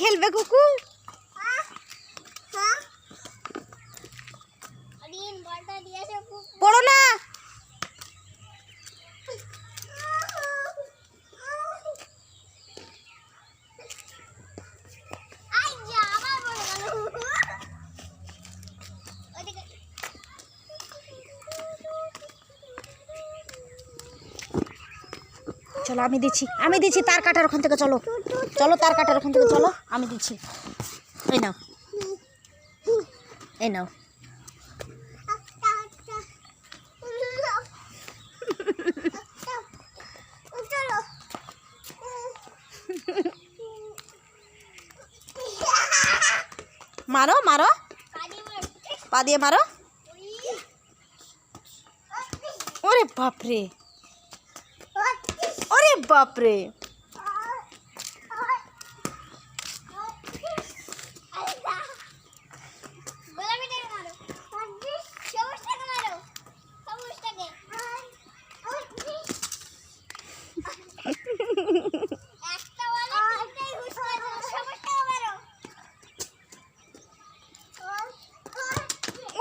খেলবে কুকুর। পড়ো না। চলো আমি দিচ্ছি তার কাটার ওখান থেকে। চলো চলো তার কাটার ওখান থেকে চলো, আমি দিচ্ছি। এই নাও এই নাও। মারো মারো, পা দিয়ে মারো। ওরে বাপরে, ওরে বাপরে।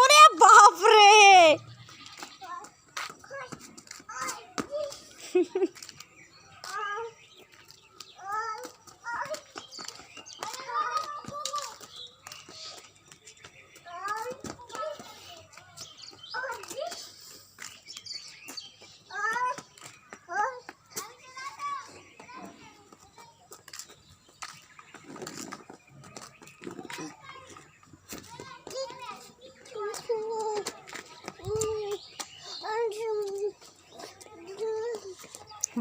ওরে বাপরে।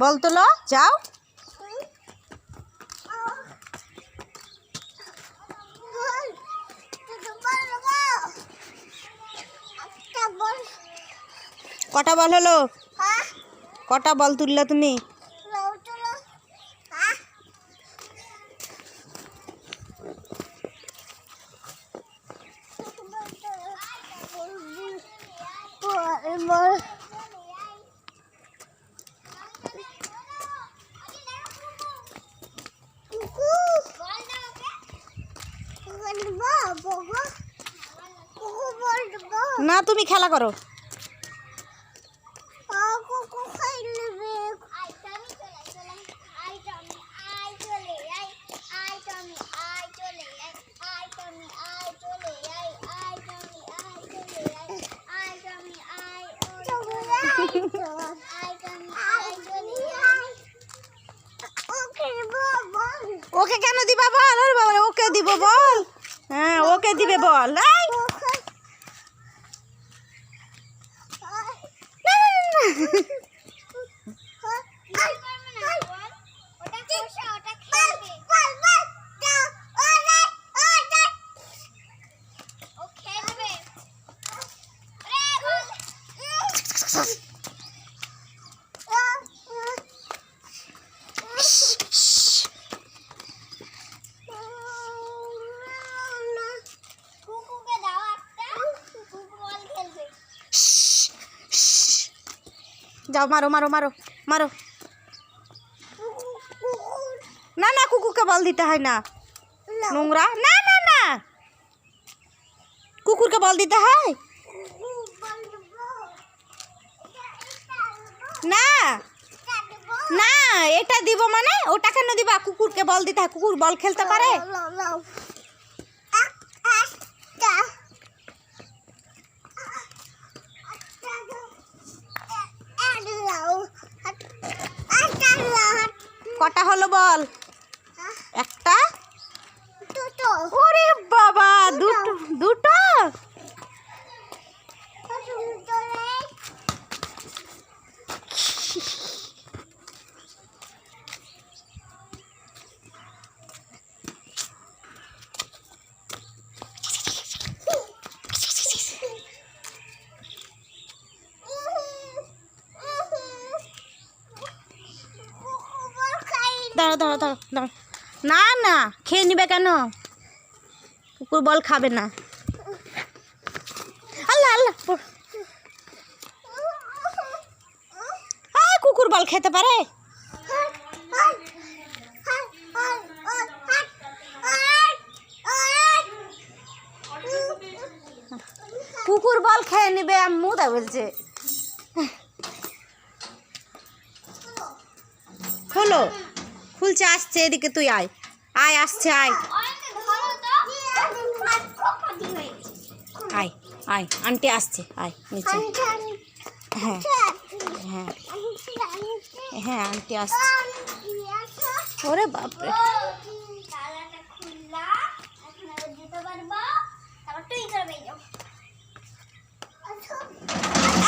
বল তোলো, যাও। কটা বল হলো? কটা বল তুললে তুমি? না তুমি খেলা করো। ওকে কেন দিবা বল? আরে বাবা, ওকে দিব বল। হ্যাঁ ওকে দিবে বল। যাও মারো মারো মারো মারো। না না কুকুরকে বল দিতে হয় না, নোংরা। না না না, কুকুরকে বল দিতে হয় না। না এটা দিব মানে ওটা কেন দিবা? কুকুরকে বল দিতে হয়, কুকুর বল খেলতে পারে। কটা হলো বল? একটা। ওরে বাবা, দুটো দুটো। দাঁড়া দাঁড়া দাঁড়া দাঁড়া। না না খেয়ে নিবে কেন? কুকুর বল খাবে না। আল্লাহ আল্লাহ, কুকুর বল খেতে পারে? কুকুর বল খেয়ে নেবে আম্মু তাই বলছে। খোলো, খুলছে, আসছে এদিকে, তুই আয় আয়, আসছে, আয় আয় আয়, আন্টি আসছে, আয় নিচে। হ্যাঁ হ্যাঁ হ্যাঁ, আন্টি আসছে। ওরে বাপরে,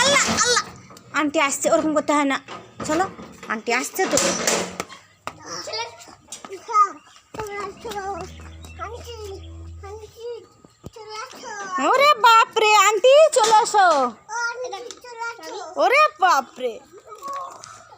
আল্লাহ আল্লাহ, আন্টি আসছে, ওরকম করতে হয় না, চলো আন্টি আসছে তো। ওরে বাপরে, আন্টি চলে আসো। ওরে বাপরে।